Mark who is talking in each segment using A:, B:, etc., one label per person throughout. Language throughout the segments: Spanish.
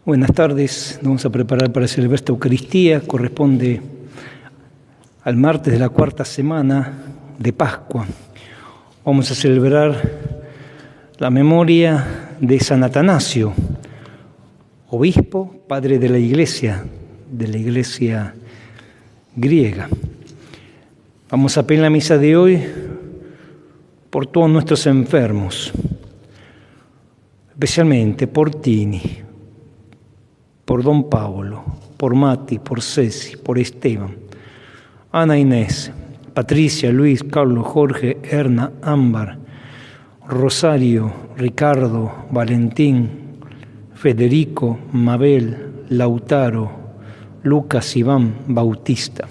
A: Buenas tardes, nos vamos a preparar para celebrar esta Eucaristía. Corresponde al martes de la cuarta semana de Pascua. Vamos a celebrar la memoria de San Atanasio, obispo, padre de la Iglesia griega. Vamos a pedir la misa de hoy por todos nuestros enfermos, especialmente por Tini, por Don Pablo, por Mati, por Ceci, por Esteban, Ana Inés, Patricia, Luis, Carlos, Jorge, Erna, Ámbar, Rosario, Ricardo, Valentín, Federico, Mabel, Lautaro, Lucas, Iván, Bautista.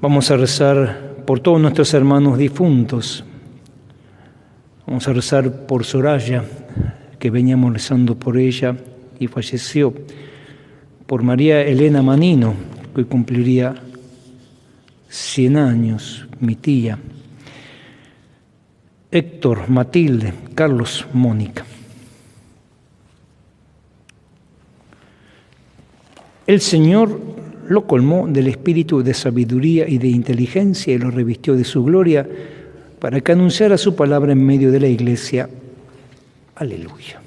A: Vamos a rezar por todos nuestros hermanos difuntos. Vamos a rezar por Soraya, que veníamos rezando por ella y falleció, por María Elena Manino, que hoy cumpliría 100 años, mi tía, Héctor, Matilde, Carlos, Mónica. El Señor lo colmó del espíritu de sabiduría y de inteligencia y lo revistió de su gloria para que anunciara su palabra en medio de la Iglesia. Aleluya.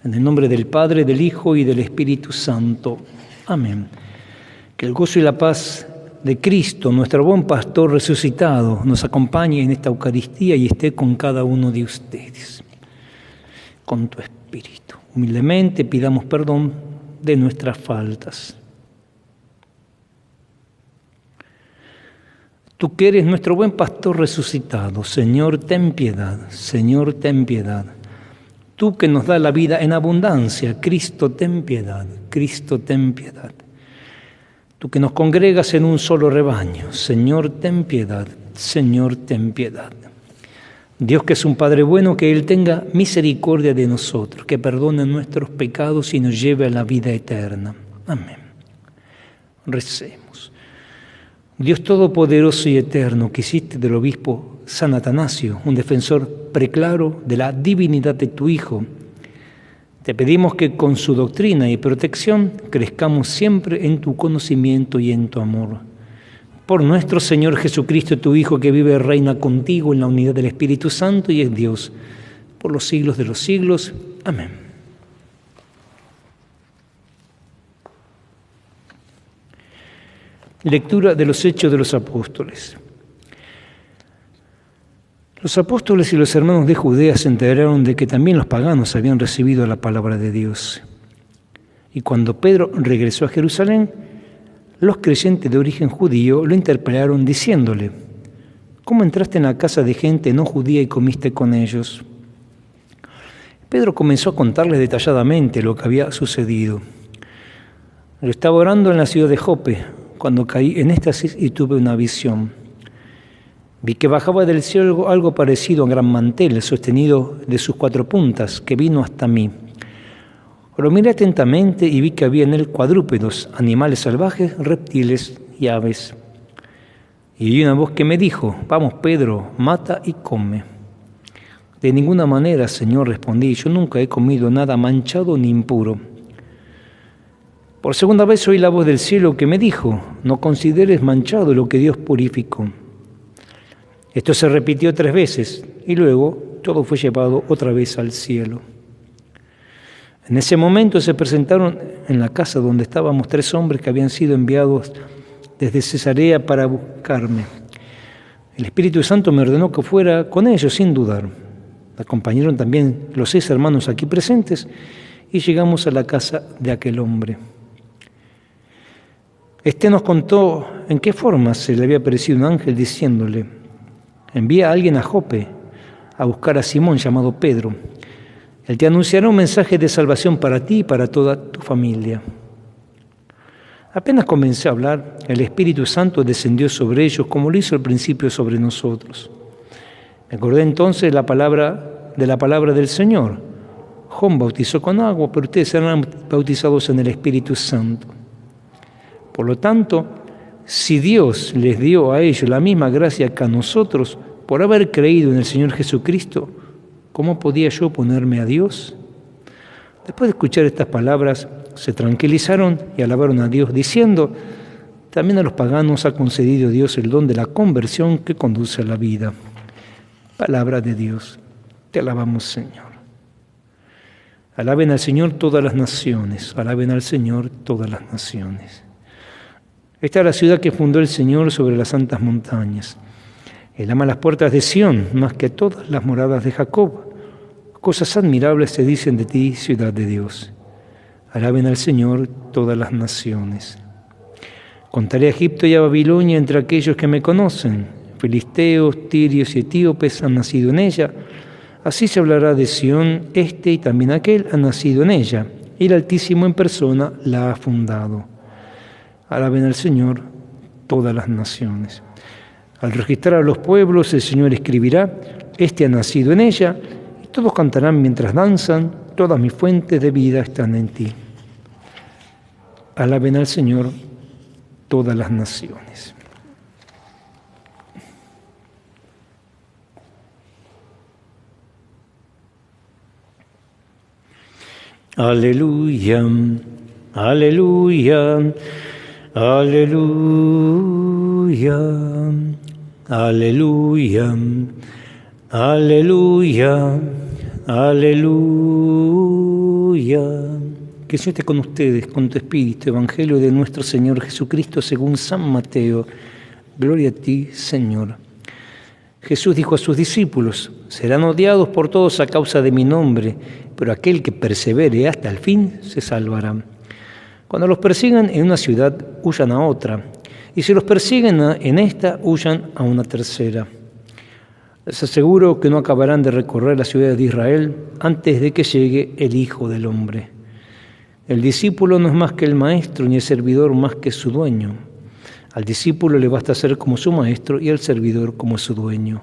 A: En el nombre del Padre, del Hijo y del Espíritu Santo. Amén. Que el gozo y la paz de Cristo, nuestro buen pastor resucitado, nos acompañe en esta Eucaristía y esté con cada uno de ustedes. Con tu espíritu. Humildemente pidamos perdón de nuestras faltas. Tú que eres nuestro buen pastor resucitado, Señor, ten piedad. Señor, ten piedad. Tú que nos das la vida en abundancia, Cristo, ten piedad. Cristo, ten piedad. Tú que nos congregas en un solo rebaño, Señor, ten piedad. Señor, ten piedad. Dios, que es un Padre bueno, que Él tenga misericordia de nosotros, que perdone nuestros pecados y nos lleve a la vida eterna. Amén. Recemos. Dios Todopoderoso y Eterno, que hiciste del obispo San Atanasio un defensor preclaro de la divinidad de tu Hijo, te pedimos que con su doctrina y protección crezcamos siempre en tu conocimiento y en tu amor. Por nuestro Señor Jesucristo, tu Hijo, que vive y reina contigo en la unidad del Espíritu Santo y es Dios, por los siglos de los siglos. Amén. Lectura de los Hechos de los Apóstoles. Los apóstoles y los hermanos de Judea se enteraron de que también los paganos habían recibido la palabra de Dios. Y cuando Pedro regresó a Jerusalén, los creyentes de origen judío lo interpelaron diciéndole: ¿cómo entraste en la casa de gente no judía y comiste con ellos? Pedro comenzó a contarles detalladamente lo que había sucedido. Yo estaba orando en la ciudad de Jope cuando caí en éxtasis y tuve una visión. Vi que bajaba del cielo algo parecido a un gran mantel sostenido de sus 4 puntas que vino hasta mí. Lo miré atentamente y vi que había en él cuadrúpedos, animales salvajes, reptiles y aves. Y oí una voz que me dijo: vamos, Pedro, mata y come. De ninguna manera, Señor, respondí, yo nunca he comido nada manchado ni impuro. Por segunda vez oí la voz del cielo que me dijo: no consideres manchado lo que Dios purificó. Esto se repitió 3 veces y luego todo fue llevado otra vez al cielo. En ese momento se presentaron en la casa donde estábamos 3 hombres que habían sido enviados desde Cesarea para buscarme. El Espíritu Santo me ordenó que fuera con ellos sin dudar. Me acompañaron también los 6 hermanos aquí presentes y llegamos a la casa de aquel hombre. Este nos contó en qué forma se le había aparecido un ángel diciéndole: envía a alguien a Jope a buscar a Simón llamado Pedro. Él te anunciará un mensaje de salvación para ti y para toda tu familia. Apenas comencé a hablar, el Espíritu Santo descendió sobre ellos como lo hizo al principio sobre nosotros. Me acordé entonces de la palabra del Señor. Juan bautizó con agua, pero ustedes serán bautizados en el Espíritu Santo. Por lo tanto, si Dios les dio a ellos la misma gracia que a nosotros por haber creído en el Señor Jesucristo, ¿cómo podía yo oponerme a Dios? Después de escuchar estas palabras, se tranquilizaron y alabaron a Dios, diciendo: también a los paganos ha concedido Dios el don de la conversión que conduce a la vida. Palabra de Dios. Te alabamos, Señor. Alaben al Señor todas las naciones, alaben al Señor todas las naciones. Esta es la ciudad que fundó el Señor sobre las santas montañas. Él ama las puertas de Sión más que todas las moradas de Jacob. Cosas admirables se dicen de ti, ciudad de Dios. Alaben al Señor todas las naciones. Contaré a Egipto y a Babilonia entre aquellos que me conocen. Filisteos, tirios y etíopes han nacido en ella. Así se hablará de Sión, este y también aquel han nacido en ella, y el Altísimo en persona la ha fundado. Alaben al Señor todas las naciones. Al registrar a los pueblos, el Señor escribirá: este ha nacido en ella, y todos cantarán mientras danzan: todas mis fuentes de vida están en ti. Alaben al Señor todas las naciones. Aleluya, aleluya, aleluya, aleluya, aleluya, aleluya. Que el Señor esté con ustedes, con tu espíritu. Evangelio de nuestro Señor Jesucristo según San Mateo. Gloria a ti, Señor. Jesús dijo a sus discípulos: serán odiados por todos a causa de mi nombre, pero aquel que persevere hasta el fin se salvará. Cuando los persigan en una ciudad, huyan a otra, y si los persiguen en esta, huyan a una tercera. Les aseguro que no acabarán de recorrer las ciudades de Israel antes de que llegue el Hijo del Hombre. El discípulo no es más que el maestro, ni el servidor más que su dueño. Al discípulo le basta ser como su maestro y al servidor como su dueño.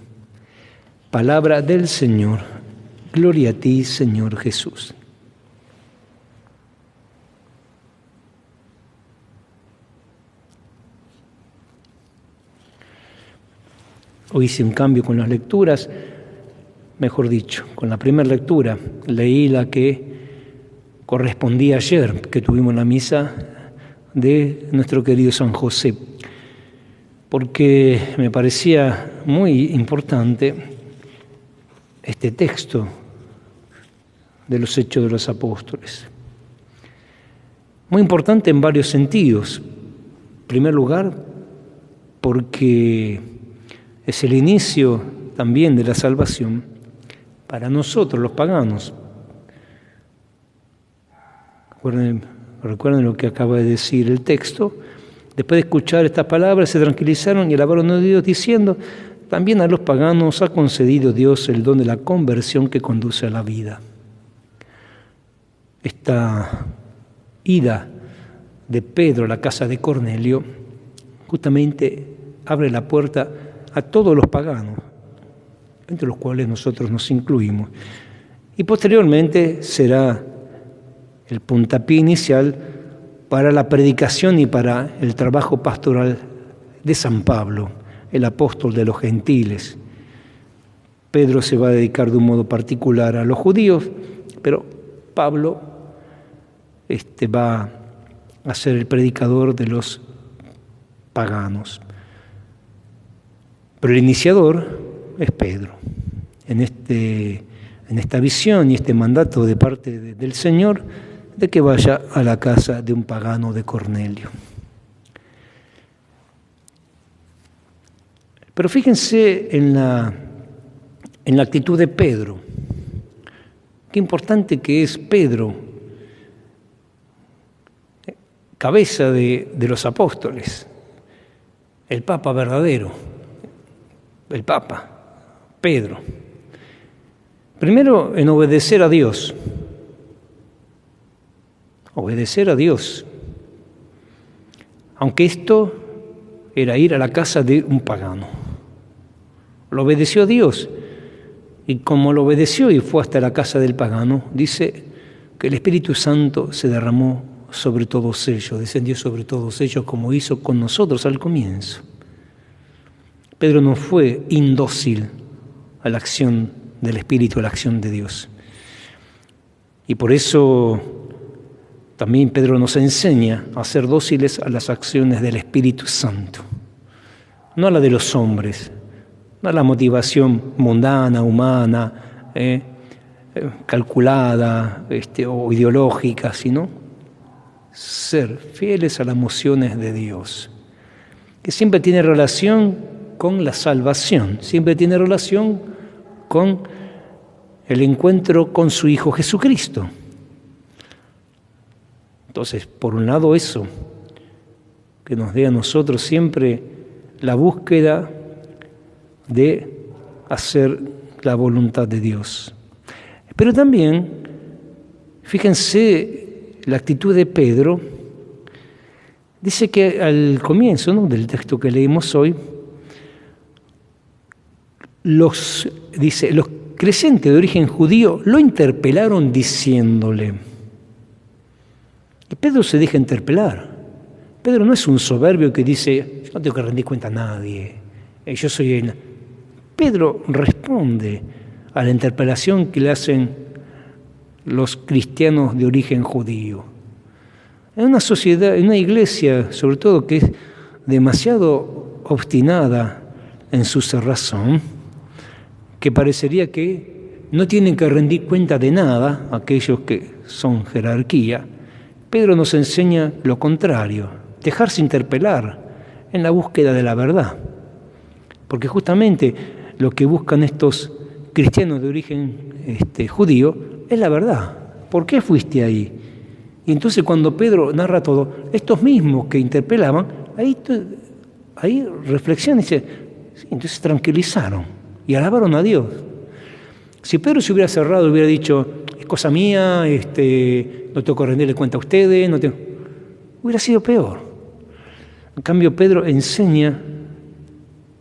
A: Palabra del Señor. Gloria a ti, Señor Jesús. Hoy hice un cambio con las lecturas, mejor dicho, con la primera lectura. Leí la que correspondía ayer, que tuvimos la misa de nuestro querido San José, porque me parecía muy importante este texto de los Hechos de los Apóstoles. Muy importante en varios sentidos. En primer lugar, porque es el inicio también de la salvación para nosotros, los paganos. Recuerden lo que acaba de decir el texto. Después de escuchar estas palabras, se tranquilizaron y alabaron a Dios, diciendo: también a los paganos ha concedido Dios el don de la conversión que conduce a la vida. Esta ida de Pedro a la casa de Cornelio justamente abre la puerta a todos los paganos, entre los cuales nosotros nos incluimos. Y posteriormente será el puntapié inicial para la predicación y para el trabajo pastoral de San Pablo, el apóstol de los gentiles. Pedro se va a dedicar de un modo particular a los judíos, pero Pablo va a ser el predicador de los paganos. Pero el iniciador es Pedro. En esta visión y este mandato de parte del Señor, de que vaya a la casa de un pagano de Cornelio. Pero fíjense en la actitud de Pedro. Qué importante que es Pedro, cabeza de los apóstoles, el Papa verdadero, el Papa, Pedro. Primero, en obedecer a Dios. Obedecer a Dios. Aunque esto era ir a la casa de un pagano. Lo obedeció a Dios. Y como lo obedeció y fue hasta la casa del pagano, dice que el Espíritu Santo se derramó sobre todos ellos, descendió sobre todos ellos como hizo con nosotros al comienzo. Pedro no fue indócil a la acción del Espíritu, a la acción de Dios. Y por eso también Pedro nos enseña a ser dóciles a las acciones del Espíritu Santo, no a la de los hombres, no a la motivación mundana, humana, calculada o ideológica, sino ser fieles a las mociones de Dios, que siempre tiene relación con la salvación, siempre tiene relación con el encuentro con su Hijo Jesucristo. Entonces, por un lado eso, que nos dé a nosotros siempre la búsqueda de hacer la voluntad de Dios. Pero también, fíjense la actitud de Pedro. Dice que al comienzo, ¿no?, del texto que leímos hoy, los creyentes de origen judío lo interpelaron diciéndole. Y Pedro se deja interpelar. Pedro no es un soberbio que dice, no tengo que rendir cuenta a nadie, yo soy él. Pedro responde a la interpelación que le hacen los cristianos de origen judío. En una sociedad, en una iglesia, sobre todo, que es demasiado obstinada en su cerrazón, que parecería que no tienen que rendir cuenta de nada aquellos que son jerarquía, Pedro nos enseña lo contrario, dejarse interpelar en la búsqueda de la verdad. Porque justamente lo que buscan estos cristianos de origen judío es la verdad. ¿Por qué fuiste ahí? Y entonces cuando Pedro narra todo, estos mismos que interpelaban, ahí reflexionan y dicen, sí, entonces se tranquilizaron y alabaron a Dios. Si Pedro se hubiera cerrado, hubiera dicho, es cosa mía, no tengo que rendirle cuenta a ustedes, hubiera sido peor. En cambio, Pedro enseña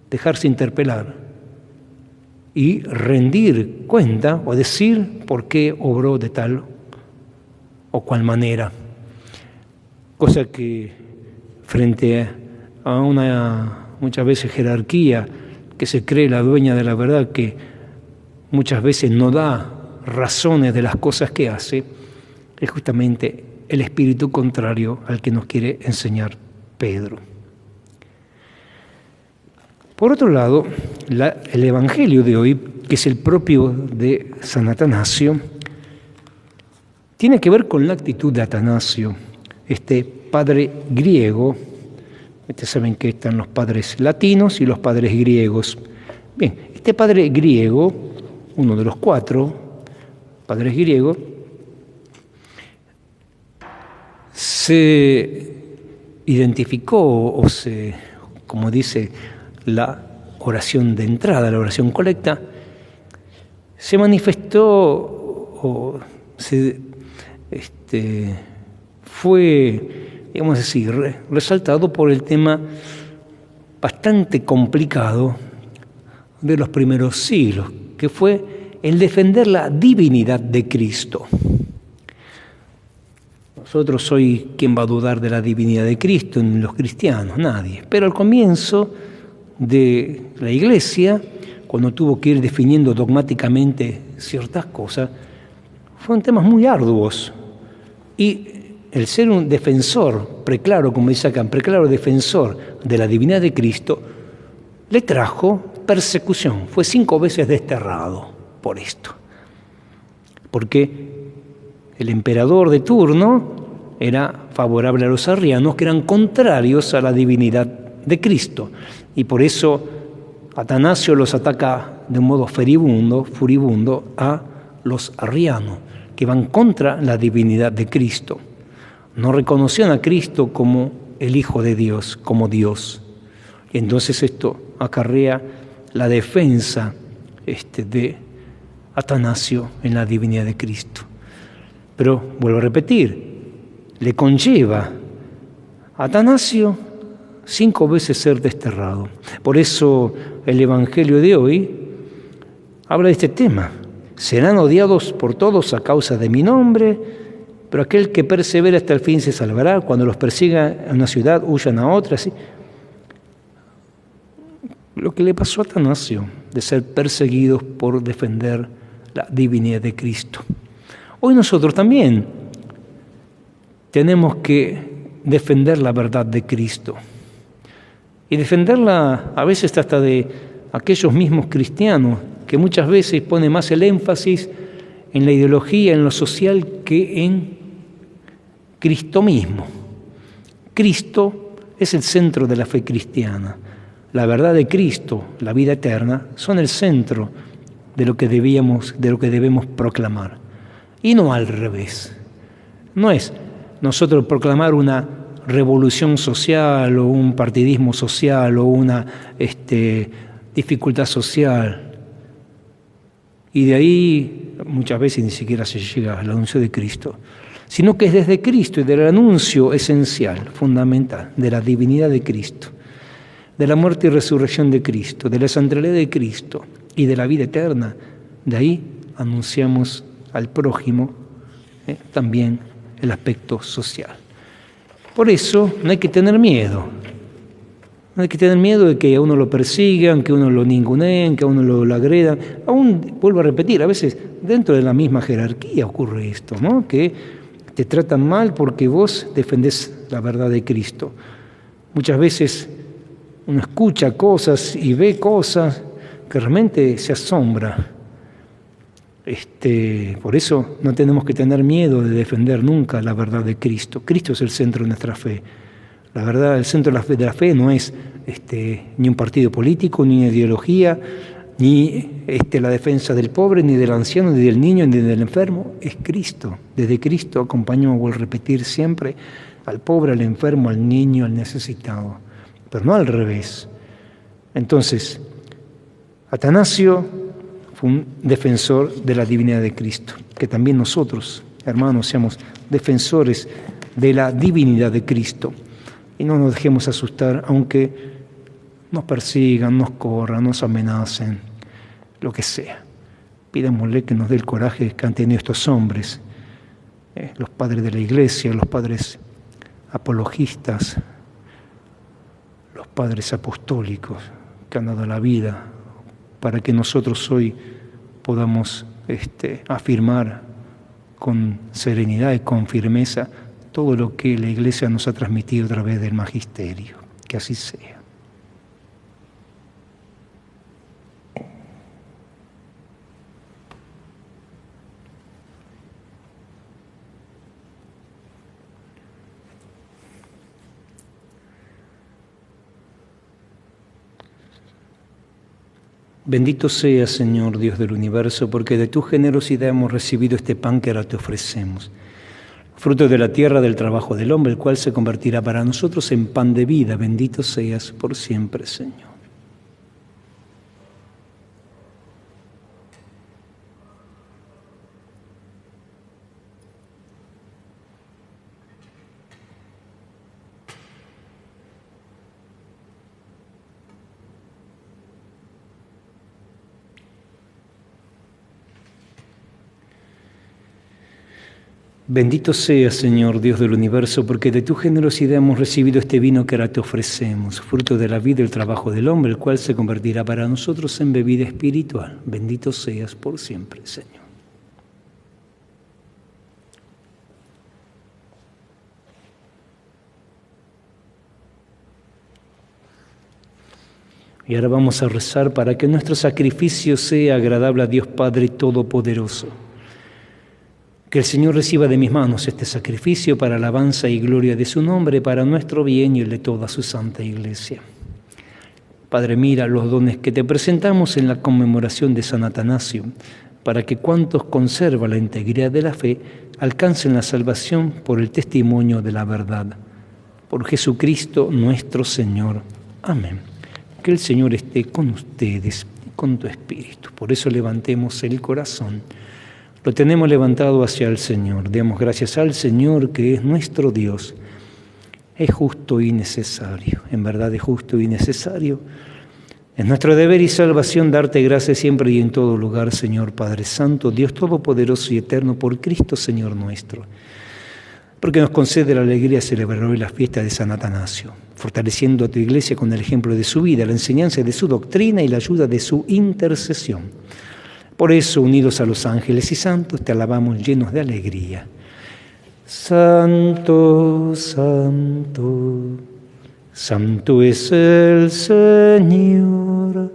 A: dejarse interpelar y rendir cuenta o decir por qué obró de tal o cual manera. Cosa que frente a una muchas veces jerarquía que se cree la dueña de la verdad, que muchas veces no da razones de las cosas que hace, es justamente el espíritu contrario al que nos quiere enseñar Pedro. Por otro lado, el Evangelio de hoy, que es el propio de San Atanasio, tiene que ver con la actitud de Atanasio, este padre griego. Ustedes saben que están los padres latinos y los padres griegos. Bien, este padre griego, uno de los 4 padres griegos, se identificó como dice la oración de entrada, la oración colecta, se manifestó o fue, digamos así, resaltado por el tema bastante complicado de los primeros siglos, que fue el defender la divinidad de Cristo. Nosotros hoy, ¿quién va a dudar de la divinidad de Cristo en los cristianos? Nadie. Pero al comienzo de la Iglesia, cuando tuvo que ir definiendo dogmáticamente ciertas cosas, fueron temas muy arduos. Y el ser un defensor, preclaro, como dice acá, preclaro defensor de la divinidad de Cristo, le trajo persecución. Fue 5 veces desterrado por esto. Porque el emperador de turno era favorable a los arrianos, que eran contrarios a la divinidad de Cristo. Y por eso Atanasio los ataca de un modo furibundo a los arrianos, que van contra la divinidad de Cristo. No reconocían a Cristo como el Hijo de Dios, como Dios. Y entonces esto acarrea la defensa de Atanasio en la divinidad de Cristo. Pero, vuelvo a repetir, le conlleva a Atanasio 5 veces ser desterrado. Por eso el Evangelio de hoy habla de este tema. Serán odiados por todos a causa de mi nombre, pero aquel que persevera hasta el fin se salvará. Cuando los persiga en una ciudad, huyan a otra. ¿Sí? Lo que le pasó a Atanasio, de ser perseguidos por defender la divinidad de Cristo. Hoy nosotros también tenemos que defender la verdad de Cristo. Y defenderla a veces hasta de aquellos mismos cristianos que muchas veces ponen más el énfasis en la ideología, en lo social, que en Cristo mismo. Cristo es el centro de la fe cristiana. La verdad de Cristo, la vida eterna, son el centro de lo que debemos proclamar. Y no al revés. No es nosotros proclamar una revolución social o un partidismo social o una dificultad social. Y de ahí muchas veces ni siquiera se llega al anuncio de Cristo, sino que es desde Cristo y del anuncio esencial, fundamental, de la divinidad de Cristo, de la muerte y resurrección de Cristo, de la centralidad de Cristo y de la vida eterna. De ahí anunciamos al prójimo también el aspecto social. Por eso no hay que tener miedo. No hay que tener miedo de que a uno lo persigan, que a uno lo ninguneen, que a uno lo agredan. Aún, vuelvo a repetir, a veces dentro de la misma jerarquía ocurre esto, ¿no? Que te tratan mal porque vos defendés la verdad de Cristo. Muchas veces uno escucha cosas y ve cosas que realmente se asombra. Por eso no tenemos que tener miedo de defender nunca la verdad de Cristo. Cristo es el centro de nuestra fe. La verdad, el centro de la fe no es ni un partido político, ni una ideología, ni la defensa del pobre, ni del anciano, ni del niño, ni del enfermo. Es Cristo. Desde Cristo acompañamos, vuelvo a repetir siempre, al pobre, al enfermo, al niño, al necesitado. Pero no al revés. Entonces, Atanasio fue un defensor de la divinidad de Cristo. Que también nosotros, hermanos, seamos defensores de la divinidad de Cristo. Y no nos dejemos asustar, aunque nos persigan, nos corran, nos amenacen, lo que sea. Pidámosle que nos dé el coraje que han tenido estos hombres, los padres de la Iglesia, los padres apologistas, los padres apostólicos que han dado la vida para que nosotros hoy podamos afirmar con serenidad y con firmeza todo lo que la Iglesia nos ha transmitido a través del magisterio. Que así sea. Bendito seas, Señor, Dios del universo, porque de tu generosidad hemos recibido este pan que ahora te ofrecemos. Fruto de la tierra, del trabajo del hombre, el cual se convertirá para nosotros en pan de vida. Bendito seas por siempre, Señor. Bendito seas, Señor, Dios del universo, porque de tu generosidad hemos recibido este vino que ahora te ofrecemos, fruto de la vida y el trabajo del hombre, el cual se convertirá para nosotros en bebida espiritual. Bendito seas por siempre, Señor. Y ahora vamos a rezar para que nuestro sacrificio sea agradable a Dios Padre Todopoderoso. Que el Señor reciba de mis manos este sacrificio para alabanza y gloria de su nombre, para nuestro bien y el de toda su santa Iglesia. Padre, mira los dones que te presentamos en la conmemoración de San Atanasio, para que cuantos conservan la integridad de la fe alcancen la salvación por el testimonio de la verdad. Por Jesucristo nuestro Señor. Amén. Que el Señor esté con ustedes y con tu espíritu. Por eso levantemos el corazón. Lo tenemos levantado hacia el Señor. Demos gracias al Señor, que es nuestro Dios. Es justo y necesario. En verdad es justo y necesario. Es nuestro deber y salvación darte gracias siempre y en todo lugar, Señor Padre Santo, Dios Todopoderoso y Eterno, por Cristo, Señor nuestro. Porque nos concede la alegría de celebrar hoy la fiesta de San Atanasio, fortaleciendo a tu Iglesia con el ejemplo de su vida, la enseñanza de su doctrina y la ayuda de su intercesión. Por eso, unidos a los ángeles y santos, te alabamos llenos de alegría. Santo, santo, santo es el Señor.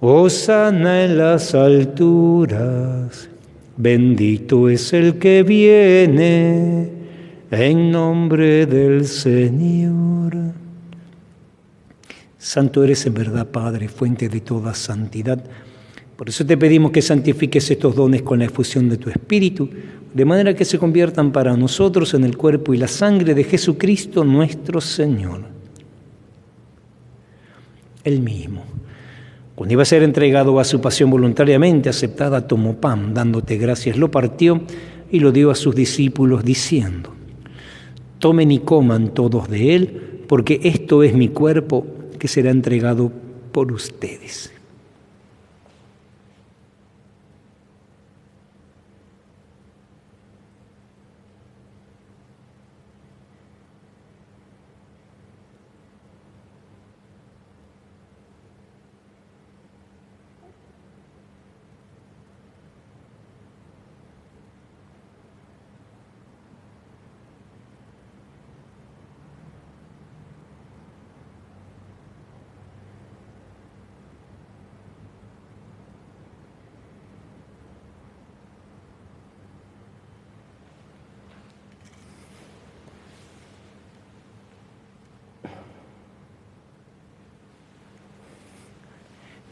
A: Hosana en las alturas. Bendito es el que viene en nombre del Señor. Santo eres en verdad, Padre, fuente de toda santidad. Por eso te pedimos que santifiques estos dones con la efusión de tu Espíritu, de manera que se conviertan para nosotros en el cuerpo y la sangre de Jesucristo nuestro Señor. Él mismo, cuando iba a ser entregado a su pasión voluntariamente aceptada, tomó pan, dándote gracias, lo partió y lo dio a sus discípulos, diciendo: tomen y coman todos de él, porque esto es mi cuerpo que será entregado por ustedes.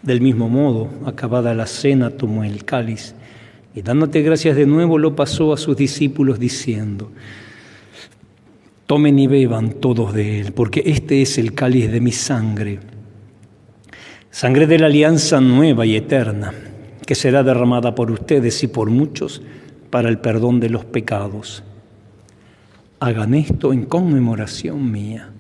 A: Del mismo modo, acabada la cena, tomó el cáliz y dándote gracias de nuevo lo pasó a sus discípulos diciendo: tomen y beban todos de él, porque este es el cáliz de mi sangre, sangre de la alianza nueva y eterna, que será derramada por ustedes y por muchos para el perdón de los pecados. Hagan esto en conmemoración mía.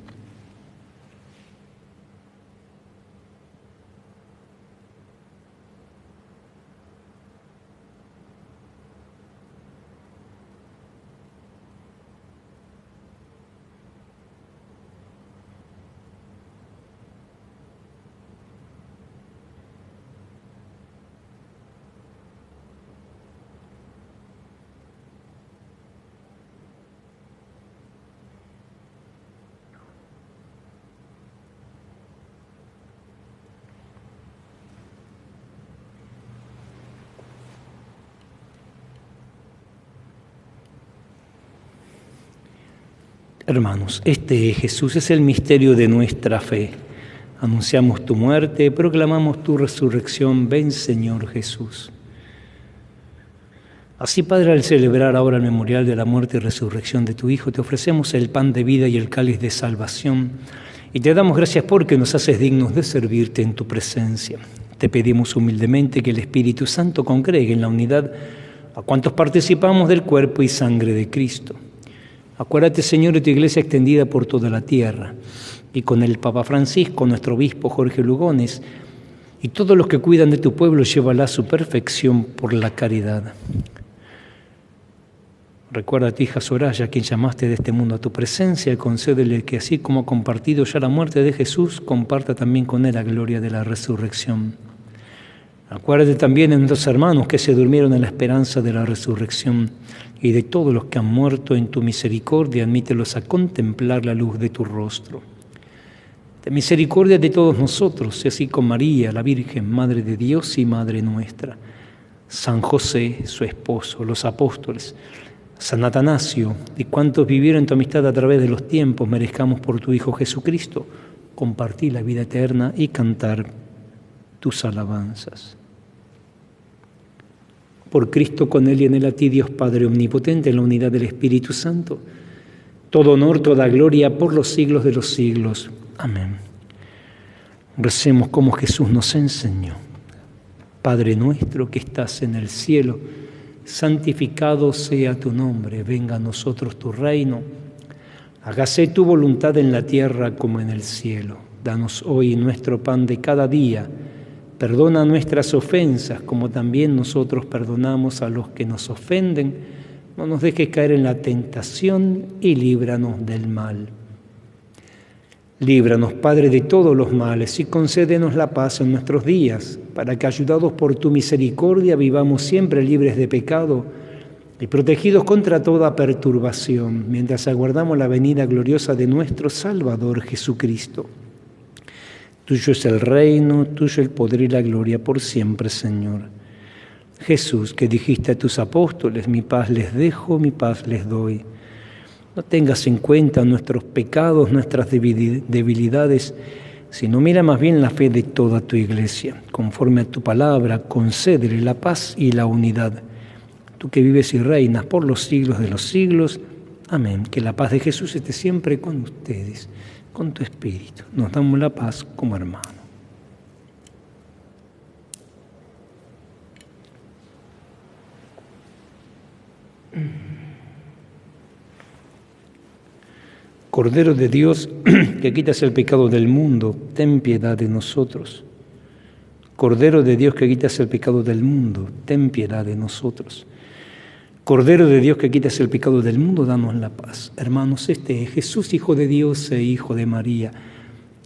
A: Hermanos, este Jesús es el misterio de nuestra fe. Anunciamos tu muerte, proclamamos tu resurrección. Ven, Señor Jesús. Así, Padre, al celebrar ahora el memorial de la muerte y resurrección de tu Hijo, te ofrecemos el pan de vida y el cáliz de salvación, y te damos gracias porque nos haces dignos de servirte en tu presencia. Te pedimos humildemente que el Espíritu Santo congregue en la unidad a cuantos participamos del cuerpo y sangre de Cristo. Acuérdate, Señor, de tu iglesia extendida por toda la tierra, y con el Papa Francisco, nuestro obispo Jorge Lugones, y todos los que cuidan de tu pueblo, llévala a su perfección por la caridad. Recuerda a tu hija Soraya, a quien llamaste de este mundo a tu presencia, y concédele que así como ha compartido ya la muerte de Jesús, comparta también con él la gloria de la resurrección. Acuérdate también de nuestros hermanos que se durmieron en la esperanza de la resurrección, y de todos los que han muerto en tu misericordia, admítelos a contemplar la luz de tu rostro. Ten misericordia de todos nosotros, y así con María, la Virgen, Madre de Dios y Madre nuestra, San José, su esposo, los apóstoles, San Atanasio, y cuantos vivieron en tu amistad a través de los tiempos, merezcamos por tu Hijo Jesucristo compartir la vida eterna y cantar tus alabanzas. Por Cristo, con Él y en Él, a ti, Dios Padre omnipotente, en la unidad del Espíritu Santo, todo honor, toda gloria, por los siglos de los siglos. Amén. Recemos como Jesús nos enseñó. Padre nuestro que estás en el cielo, santificado sea tu nombre, venga a nosotros tu reino. Hágase tu voluntad en la tierra como en el cielo. Danos hoy nuestro pan de cada día. Perdona nuestras ofensas, como también nosotros perdonamos a los que nos ofenden. No nos dejes caer en la tentación y líbranos del mal. Líbranos, Padre, de todos los males y concédenos la paz en nuestros días, para que, ayudados por tu misericordia, vivamos siempre libres de pecado y protegidos contra toda perturbación, mientras aguardamos la venida gloriosa de nuestro Salvador Jesucristo. Tuyo es el reino, tuyo el poder y la gloria por siempre, Señor. Jesús, que dijiste a tus apóstoles, mi paz les dejo, mi paz les doy. No tengas en cuenta nuestros pecados, nuestras debilidades, sino mira más bien la fe de toda tu Iglesia. Conforme a tu palabra, concédele la paz y la unidad. Tú que vives y reinas por los siglos de los siglos. Amén. Que la paz de Jesús esté siempre con ustedes, con tu espíritu. Nos damos la paz como hermanos. Cordero de Dios, que quitas el pecado del mundo, ten piedad de nosotros. Cordero de Dios, que quitas el pecado del mundo, ten piedad de nosotros. Cordero de Dios, que quitas el pecado del mundo, danos la paz. Hermanos, este es Jesús, Hijo de Dios e Hijo de María.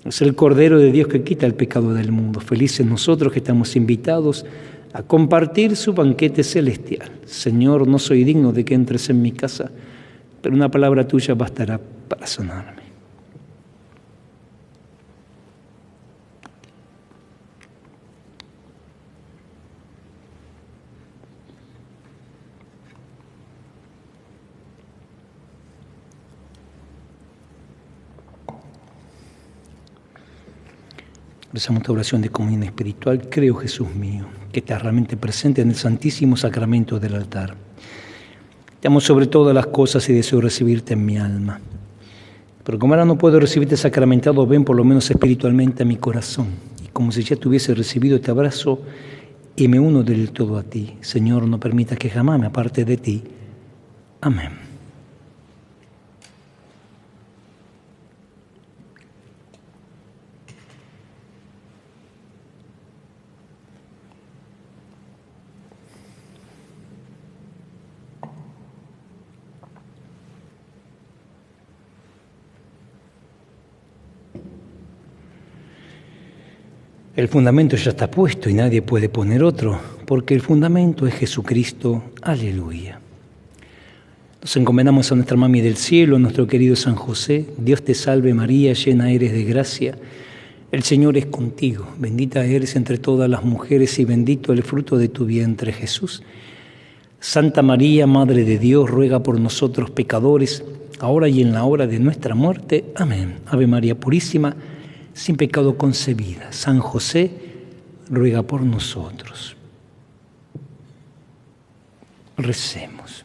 A: Es el Cordero de Dios que quita el pecado del mundo. Felices nosotros que estamos invitados a compartir su banquete celestial. Señor, no soy digno de que entres en mi casa, pero una palabra tuya bastará para sanarme. Rezamos esta oración de comunión espiritual. Creo, Jesús mío, que estás realmente presente en el Santísimo Sacramento del altar. Te amo sobre todas las cosas y deseo recibirte en mi alma. Pero como ahora no puedo recibirte sacramentado, ven por lo menos espiritualmente a mi corazón. Y como si ya te hubiese recibido, te abrazo y me uno del todo a ti. Señor, no permitas que jamás me aparte de ti. Amén. El fundamento ya está puesto y nadie puede poner otro, porque el fundamento es Jesucristo. Aleluya. Nos encomendamos a nuestra Mami del Cielo, a nuestro querido San José. Dios te salve María, llena eres de gracia. El Señor es contigo. Bendita eres entre todas las mujeres y bendito el fruto de tu vientre, Jesús. Santa María, Madre de Dios, ruega por nosotros pecadores, ahora y en la hora de nuestra muerte. Amén. Ave María Purísima, sin pecado concebida. San José, ruega por nosotros. Recemos.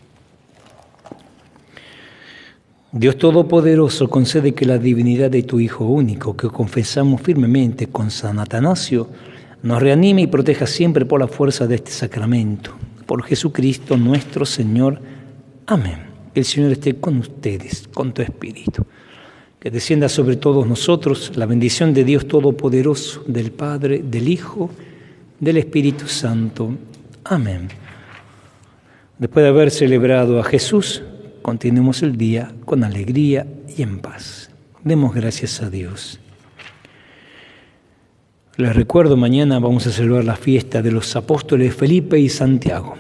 A: Dios Todopoderoso, concede que la divinidad de tu Hijo único, que confesamos firmemente con San Atanasio, nos reanime y proteja siempre por la fuerza de este sacramento. Por Jesucristo nuestro Señor. Amén. Que el Señor esté con ustedes, con tu espíritu. Que descienda sobre todos nosotros la bendición de Dios Todopoderoso, del Padre, del Hijo, del Espíritu Santo. Amén. Después de haber celebrado a Jesús, continuemos el día con alegría y en paz. Demos gracias a Dios. Les recuerdo, mañana vamos a celebrar la fiesta de los apóstoles Felipe y Santiago.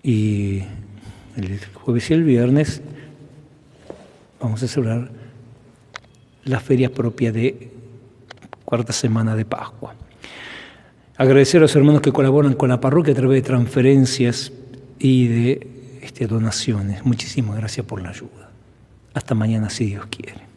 A: Y el jueves y el viernes vamos a celebrar la feria propia de cuarta semana de Pascua. Agradecer a los hermanos que colaboran con la parroquia a través de transferencias y de donaciones. Muchísimas gracias por la ayuda. Hasta mañana, si Dios quiere.